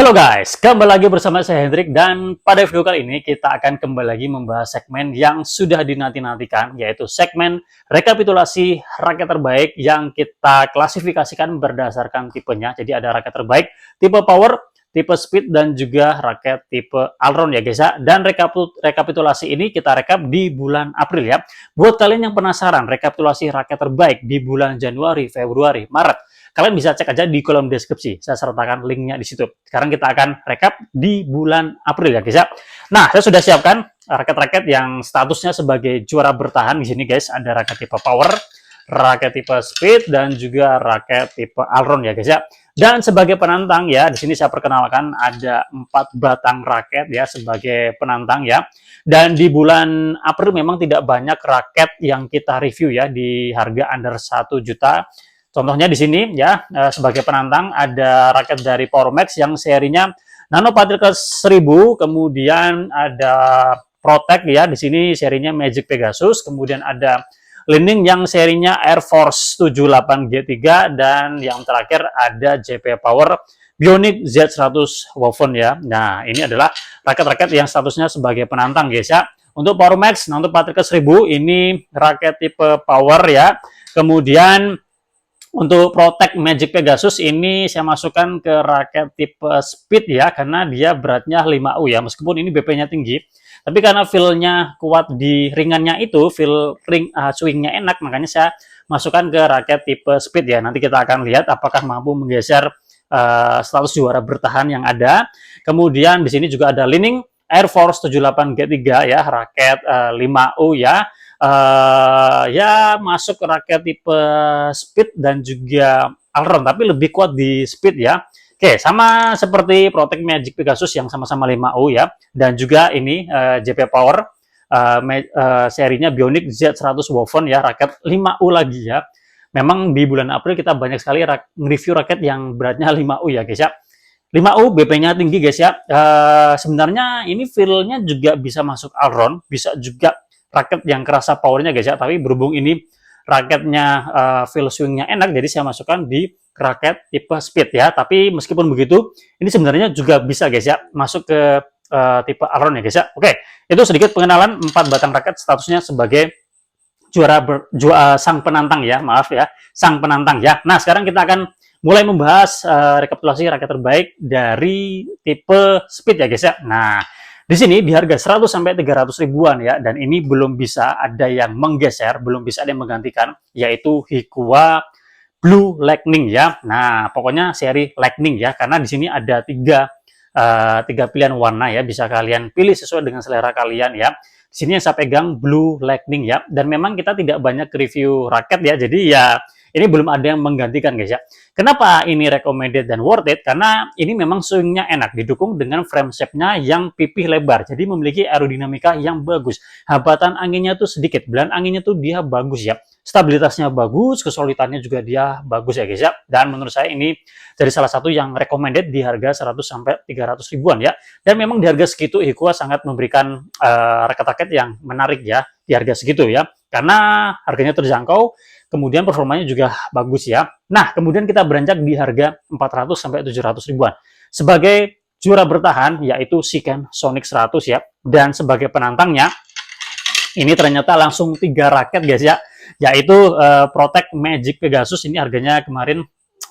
Halo guys, kembali lagi bersama saya Hendrik dan pada video kali ini kita akan kembali lagi membahas segmen yang sudah dinanti-nantikan, yaitu segmen rekapitulasi raket terbaik yang kita klasifikasikan berdasarkan tipenya. Jadi ada raket terbaik, tipe power, tipe speed, dan juga raket tipe all-round ya guys ya. Dan rekapitulasi ini kita rekap di bulan April ya. Buat kalian yang penasaran rekapitulasi raket terbaik di bulan Januari, Februari, Maret, kalian bisa cek aja di kolom deskripsi. Saya sertakan linknya di situ. Sekarang kita akan rekap di bulan April ya guys ya. Nah, saya sudah siapkan raket-raket yang statusnya sebagai juara bertahan di sini guys. Ada raket tipe power, raket tipe speed, dan juga raket tipe all-round ya guys ya. Dan sebagai penantang ya, di sini saya perkenalkan ada 4 batang raket ya sebagai penantang ya. Dan di bulan April memang tidak banyak raket yang kita review ya di harga under 1 juta. Contohnya di sini ya, sebagai penantang ada raket dari Powermax yang serinya Nano Particles 1000, kemudian ada Protect ya, di sini serinya Magic Pegasus, kemudian ada Lining yang serinya Air Force 78G3, dan yang terakhir ada JP Power Bionic Z100 Woven ya. Nah, ini adalah raket-raket yang statusnya sebagai penantang guys ya. Untuk Powermax Nano Particles 1000 ini raket tipe power ya. Kemudian untuk Protect Magic Pegasus ini saya masukkan ke raket tipe speed ya, karena dia beratnya 5U ya, meskipun ini BP-nya tinggi. Tapi karena feel-nya kuat di ringannya itu, feel swing-nya enak, makanya saya masukkan ke raket tipe speed ya. Nanti kita akan lihat apakah mampu menggeser status juara bertahan yang ada. Kemudian di sini juga ada Lining Air Force 78G3 ya, raket 5U ya. Ya masuk ke raket tipe speed dan juga all-round, tapi lebih kuat di speed ya. Oke, sama seperti Protect Magic Pegasus yang sama-sama 5U ya, dan juga ini JP Power serinya Bionic Z100 Woven ya, raket 5U lagi ya. Memang di bulan April kita banyak sekali review raket yang beratnya 5U ya guys ya. 5U BP-nya tinggi guys ya. Sebenarnya ini feel-nya juga bisa masuk all-round, bisa juga raket yang kerasa powernya guys ya, tapi berhubung ini raketnya feel swingnya enak, jadi saya masukkan di raket tipe speed ya. Tapi meskipun begitu, ini sebenarnya juga bisa guys ya masuk ke tipe all-round ya guys ya. Oke, itu sedikit pengenalan 4 batang raket statusnya sebagai sang penantang ya, maaf ya, sang penantang ya. Nah, sekarang kita akan mulai membahas rekapitulasi raket terbaik dari tipe speed ya guys ya. Nah, di sini di harga 100 sampai 300 ribuan ya, dan ini belum bisa ada yang menggeser, belum bisa ada yang menggantikan, yaitu Hikua Blue Lightning ya. Nah, pokoknya seri Lightning ya, karena di sini ada tiga pilihan warna ya, bisa kalian pilih sesuai dengan selera kalian ya. Di sini yang saya pegang Blue Lightning ya, dan memang kita tidak banyak review raket ya, jadi ya ini belum ada yang menggantikan guys ya. Kenapa ini recommended dan worth it? Karena ini memang swingnya enak, didukung dengan frame shape-nya yang pipih lebar, jadi memiliki aerodinamika yang bagus. Hambatan anginnya tuh sedikit, belan anginnya tuh dia bagus ya. Stabilitasnya bagus, kesulitannya juga dia bagus ya guys ya. Dan menurut saya ini dari salah satu yang recommended di harga 100 sampai 300 ribuan ya. Dan memang di harga segitu Hikua sangat memberikan raket-raket yang menarik ya di harga segitu ya. Karena harganya terjangkau, kemudian performanya juga bagus ya. Nah, kemudian kita beranjak di harga 400 sampai 700 ribuan. Sebagai juara bertahan yaitu Shiken Sonic 100 ya. Dan sebagai penantangnya ini ternyata langsung 3 raket guys ya. Yaitu Protect Magic Pegasus, ini harganya kemarin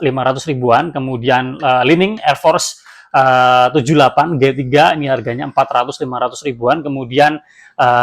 500 ribuan. Kemudian Lining Air Force 78G3 ini harganya 400-500 ribuan. Kemudian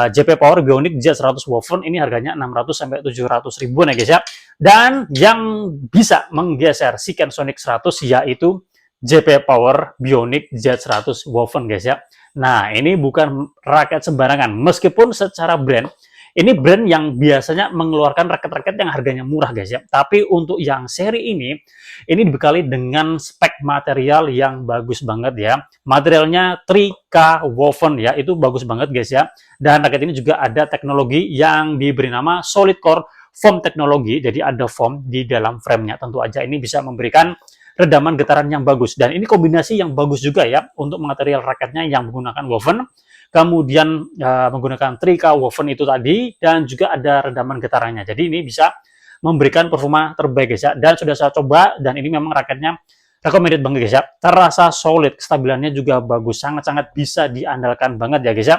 JP Power Bionic Z100 Woven ini harganya 600 sampai 700 ribuan ya guys ya. Dan yang bisa menggeser Shiken Sonic 100 yaitu JP Power Bionic Z100 Woven guys ya. Nah, ini bukan raket sembarangan, meskipun secara brand ini brand yang biasanya mengeluarkan raket-raket yang harganya murah guys ya. Tapi untuk yang seri ini dibekali dengan spek material yang bagus banget ya. Materialnya 3K woven ya, itu bagus banget guys ya. Dan raket ini juga ada teknologi yang diberi nama Solid Core Foam Technology. Jadi ada foam di dalam framenya. Tentu aja ini bisa memberikan redaman getaran yang bagus. Dan ini kombinasi yang bagus juga ya untuk material raketnya yang menggunakan woven. Kemudian menggunakan 3K woven itu tadi, dan juga ada redaman getarannya. Jadi ini bisa memberikan performa terbaik guys ya. Dan sudah saya coba, dan ini memang raketnya recommended banget guys ya. Terasa solid, kestabilannya juga bagus, sangat-sangat bisa diandalkan banget ya guys ya.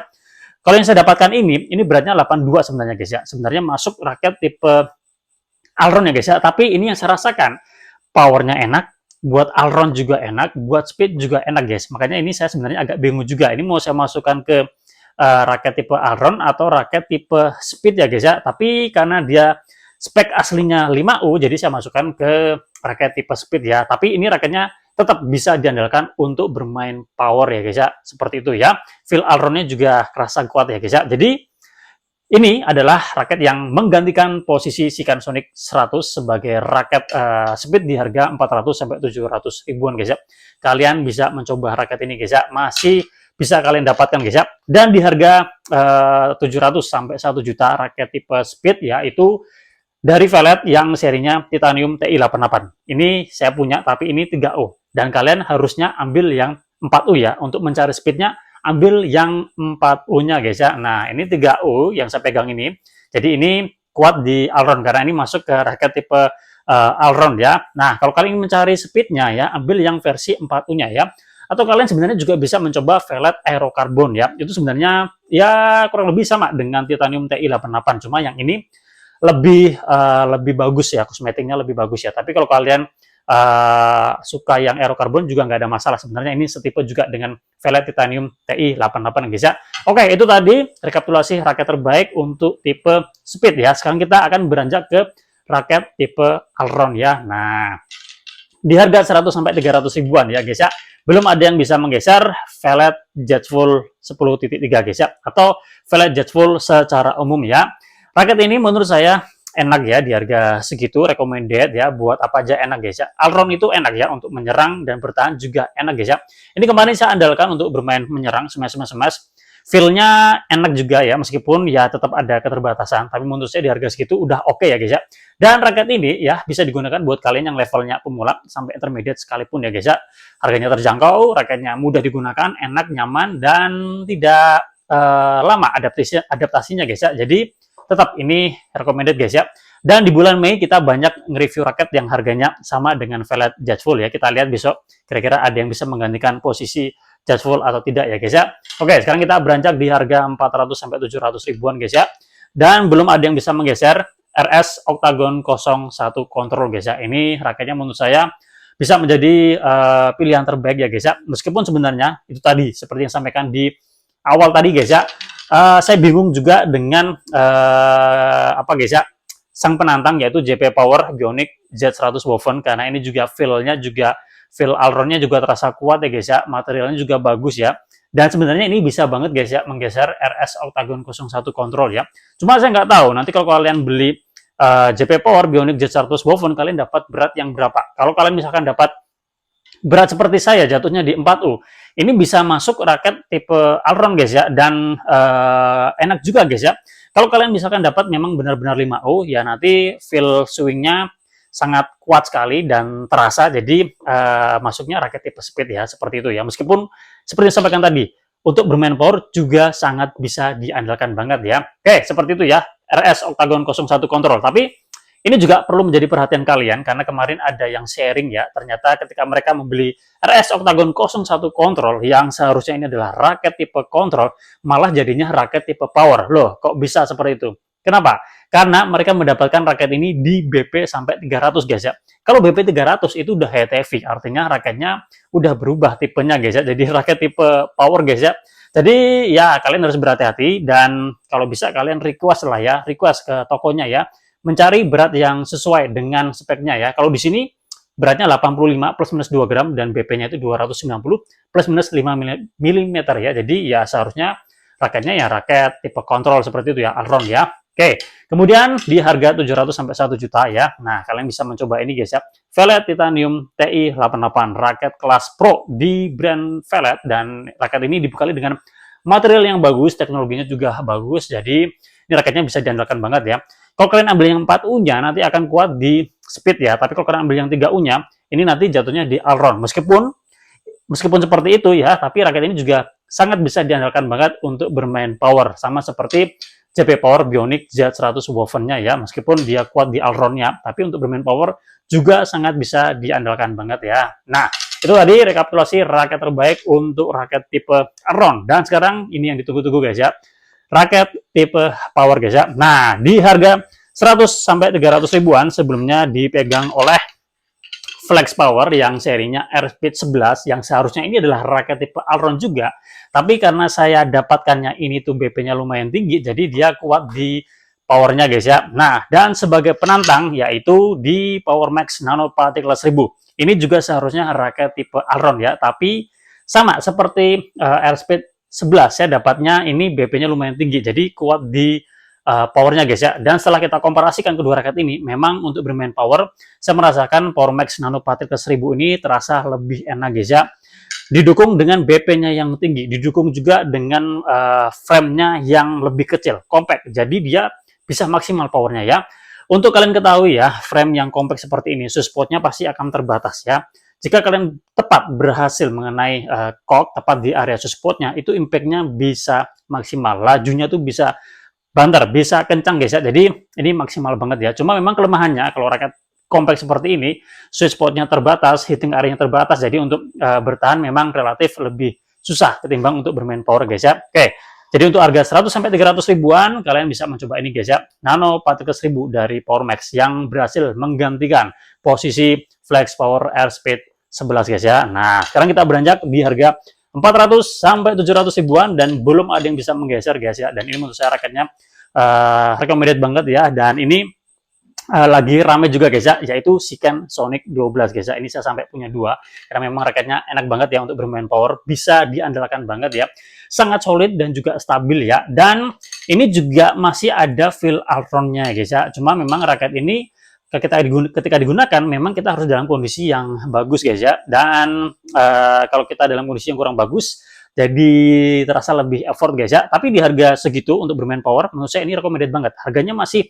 Kalau yang saya dapatkan ini beratnya 82 sebenarnya guys ya. Sebenarnya masuk raket tipe Alron ya guys ya, tapi ini yang saya rasakan powernya enak, buat allround juga enak, buat speed juga enak guys. Makanya ini saya sebenarnya agak bingung juga. Ini mau saya masukkan ke raket tipe allround atau raket tipe speed ya guys ya. Tapi karena dia spek aslinya 5U, jadi saya masukkan ke raket tipe speed ya. Tapi ini raketnya tetap bisa diandalkan untuk bermain power ya guys ya. Seperti itu ya. Feel allroundnya juga kerasa kuat ya guys ya. Jadi ini adalah raket yang menggantikan posisi Sonic 100 sebagai raket speed di harga 400 sampai 700 ribuan guys ya. Kalian bisa mencoba raket ini guys ya, masih bisa kalian dapatkan guys ya. Dan di harga 700 sampai 1 juta raket tipe speed ya, itu dari Velet yang serinya Titanium TI88. Ini saya punya tapi ini 3U dan kalian harusnya ambil yang 4U ya. Untuk mencari speednya ambil yang 4U-nya guys ya. Nah, ini 3U yang saya pegang ini. Jadi ini kuat di allround karena ini masuk ke raket tipe allround ya. Nah, kalau kalian ingin mencari speednya ya, ambil yang versi 4U-nya ya. Atau kalian sebenarnya juga bisa mencoba Velet Aerocarbon ya. Itu sebenarnya ya kurang lebih sama dengan Titanium TI88, cuma yang ini lebih bagus ya, kosmetiknya lebih bagus ya. Tapi kalau kalian suka yang aerocarbon juga nggak ada masalah. Sebenarnya ini setipe juga dengan Velet Titanium TI88 guys ya. Oke, itu tadi rekapitulasi raket terbaik untuk tipe speed ya. Sekarang kita akan beranjak ke raket tipe allround ya. Nah, di harga 100 sampai 300 ribuan ya guys ya. Belum ada yang bisa menggeser Velet Jetful 10.3 guys ya, atau Velet Jetful secara umum ya. Raket ini menurut saya enak ya di harga segitu, recommended ya, buat apa aja enak guys ya. Allround itu enak ya, untuk menyerang dan bertahan juga enak guys ya. Ini kemarin saya andalkan untuk bermain menyerang, smash. Feel-nya enak juga ya, meskipun ya tetap ada keterbatasan, tapi menurut saya di harga segitu udah oke ya guys ya. Dan raket ini ya bisa digunakan buat kalian yang levelnya pemula sampai intermediate sekalipun ya guys ya. Harganya terjangkau, raketnya mudah digunakan, enak, nyaman, dan tidak lama adaptasinya guys ya. Jadi tetap ini recommended guys ya. Dan di bulan Mei kita banyak nge-review raket yang harganya sama dengan Velet Jetful ya. Kita lihat besok kira-kira ada yang bisa menggantikan posisi Jetful atau tidak ya guys ya. Oke, sekarang kita beranjak di harga 400 sampai 700 ribuan guys ya. Dan belum ada yang bisa menggeser RS Octagon 01 Control guys ya. Ini raketnya menurut saya bisa menjadi pilihan terbaik ya guys ya. Meskipun sebenarnya itu tadi seperti yang sampaikan di awal tadi guys ya. Saya bingung juga dengan apa guys ya, sang penantang yaitu JP Power Bionic Z100 Woven, karena ini juga feel-nya juga feel allround-nya juga terasa kuat ya guys ya, materialnya juga bagus ya. Dan sebenarnya ini bisa banget guys ya menggeser RS Octagon 01 Control ya. Cuma saya nggak tahu nanti kalau kalian beli JP Power Bionic Z100 Woven kalian dapat berat yang berapa. Kalau kalian misalkan dapat berat seperti saya jatuhnya di 4U, ini bisa masuk raket tipe allround guys ya, dan enak juga guys ya. Kalau kalian misalkan dapat memang benar-benar 5U ya, nanti feel swingnya sangat kuat sekali dan terasa, jadi masuknya raket tipe speed ya, seperti itu ya. Meskipun seperti yang sampaikan tadi, untuk bermain power juga sangat bisa diandalkan banget ya. Oke, seperti itu ya RS Octagon 01 Control. Tapi ini juga perlu menjadi perhatian kalian, karena kemarin ada yang sharing ya, ternyata ketika mereka membeli RS Octagon 01 Control yang seharusnya ini adalah raket tipe control, malah jadinya raket tipe power. Loh, kok bisa seperti itu? Kenapa? Karena mereka mendapatkan raket ini di BP sampai 300 guys ya. Kalau BP 300 itu udah heavy, artinya raketnya udah berubah tipenya guys ya, jadi raket tipe power guys ya. Jadi ya kalian harus berhati-hati, dan kalau bisa kalian request lah ya, request ke tokonya ya, mencari berat yang sesuai dengan speknya ya. Kalau di sini beratnya 85 plus minus 2 gram dan BP-nya itu 290 plus minus 5 mm ya. Jadi ya seharusnya raketnya ya raket tipe kontrol seperti itu ya, allround ya. Oke, kemudian di harga 700 sampai 1 juta ya. Nah, kalian bisa mencoba ini guys ya. Velet Titanium TI88, raket kelas pro di brand Velet, dan raket ini dibekali dengan material yang bagus, teknologinya juga bagus. Jadi ini raketnya bisa diandalkan banget ya. Kalau kalian ambil yang 4U-nya nanti akan kuat di speed ya, tapi kalau kalian ambil yang 3U-nya, ini nanti jatuhnya di allround. Meskipun seperti itu ya, tapi raket ini juga sangat bisa diandalkan banget untuk bermain power, sama seperti JP Power Bionic Z100 Woven-nya ya, meskipun dia kuat di allround-nya, tapi untuk bermain power juga sangat bisa diandalkan banget ya. Nah, itu tadi rekapitulasi raket terbaik untuk raket tipe allround. Dan sekarang ini yang ditunggu-tunggu guys ya, raket tipe power guys ya. Nah, di harga 100 sampai 300 ribuan sebelumnya dipegang oleh Flex Power yang serinya Airspeed 11 yang seharusnya ini adalah raket tipe allround juga, tapi karena saya dapatkannya ini tuh BP-nya lumayan tinggi, jadi dia kuat di powernya guys ya. Nah, dan sebagai penantang yaitu di Power Max Nano Particle 1000. Ini juga seharusnya raket tipe allround ya, tapi sama seperti Airspeed 11 saya dapatnya ini BP-nya lumayan tinggi, jadi kuat di powernya guys ya. Dan setelah kita komparasikan kedua raket ini, memang untuk bermain power, saya merasakan Power Max Nano Particle 1000 ini terasa lebih enak guys ya. Didukung dengan BP-nya yang tinggi, didukung juga dengan frame-nya yang lebih kecil, compact. Jadi dia bisa maksimal powernya ya. Untuk kalian ketahui ya, frame yang compact seperti ini, spotnya pasti akan terbatas ya. Jika kalian tepat berhasil mengenai cock tepat di area spotnya, itu impact-nya bisa maksimal, lajunya tuh bisa banter, bisa kencang guys ya. Jadi ini maksimal banget ya. Cuma memang kelemahannya kalau raket compact seperti ini, sweet spotnya terbatas, hitting area-nya terbatas. Jadi untuk bertahan memang relatif lebih susah ketimbang untuk bermain power guys ya. Oke. Jadi untuk harga 100 sampai 300 ribuan kalian bisa mencoba ini guys ya. Nano Particle 1000 dari Power Max yang berhasil menggantikan posisi Flex Power Airspeed 11 guys ya. Nah, sekarang kita beranjak di harga 400 sampai 700 ribuan dan belum ada yang bisa menggeser guys ya. Dan ini menurut saya raketnya recommended banget ya. Dan ini lagi rame juga guys ya, yaitu Shiken Sonic 12 guys ya. Ini saya sampai punya dua karena memang raketnya enak banget ya untuk bermain power, bisa diandalkan banget ya, sangat solid dan juga stabil ya. Dan ini juga masih ada feel allround-nya guys ya. Cuma memang raket ini ketika digunakan memang kita harus dalam kondisi yang bagus guys ya. Dan kalau kita dalam kondisi yang kurang bagus, jadi terasa lebih effort guys ya. Tapi di harga segitu untuk bermain power, menurut saya ini recommended banget. Harganya masih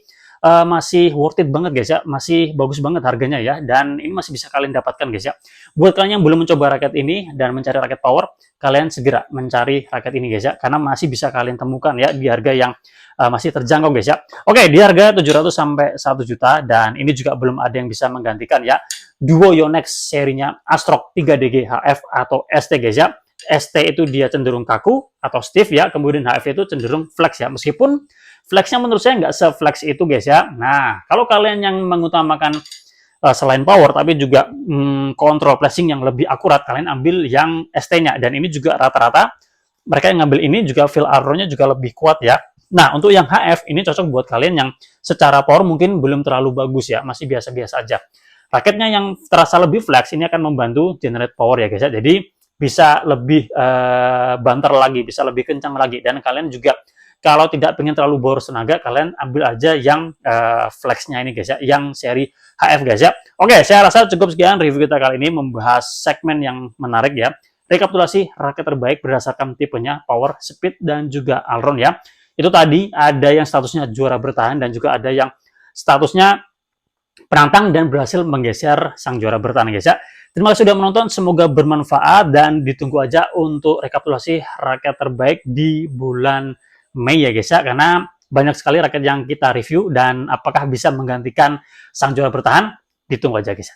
worth it banget guys ya, masih bagus banget harganya ya, dan ini masih bisa kalian dapatkan guys ya. Buat kalian yang belum mencoba raket ini dan mencari raket power, kalian segera mencari raket ini guys ya, karena masih bisa kalian temukan ya di harga yang masih terjangkau guys ya. Oke, di harga 700 sampai 1 juta, dan ini juga belum ada yang bisa menggantikan ya Duo Yonex serinya Astrok 3DG HF atau ST guys ya. ST itu dia cenderung kaku atau stiff ya, kemudian HF itu cenderung flex ya, meskipun flexnya menurut saya nggak se-flex itu guys ya. Nah, kalau kalian yang mengutamakan selain power tapi juga kontrol flexing yang lebih akurat, kalian ambil yang ST-nya. Dan ini juga rata-rata mereka yang ngambil ini juga feel allround-nya juga lebih kuat ya. Nah, untuk yang HF ini cocok buat kalian yang secara power mungkin belum terlalu bagus ya, masih biasa-biasa aja. Raketnya yang terasa lebih flex ini akan membantu generate power ya guys ya. Jadi bisa lebih banter lagi, bisa lebih kencang lagi. Dan kalian juga kalau tidak pengen terlalu boros tenaga, kalian ambil aja yang flexnya ini guys ya, yang seri HF guys ya. Oke, saya rasa cukup sekian review kita kali ini membahas segmen yang menarik ya. Rekapitulasi raket terbaik berdasarkan tipenya, power, speed, dan juga allround ya. Itu tadi ada yang statusnya juara bertahan dan juga ada yang statusnya penantang dan berhasil menggeser sang juara bertahan guys ya. Terima kasih sudah menonton, semoga bermanfaat dan ditunggu aja untuk rekapitulasi raket terbaik di bulan Mei ya guys ya, karena banyak sekali raket yang kita review dan apakah bisa menggantikan sang juara bertahan, ditunggu aja guys.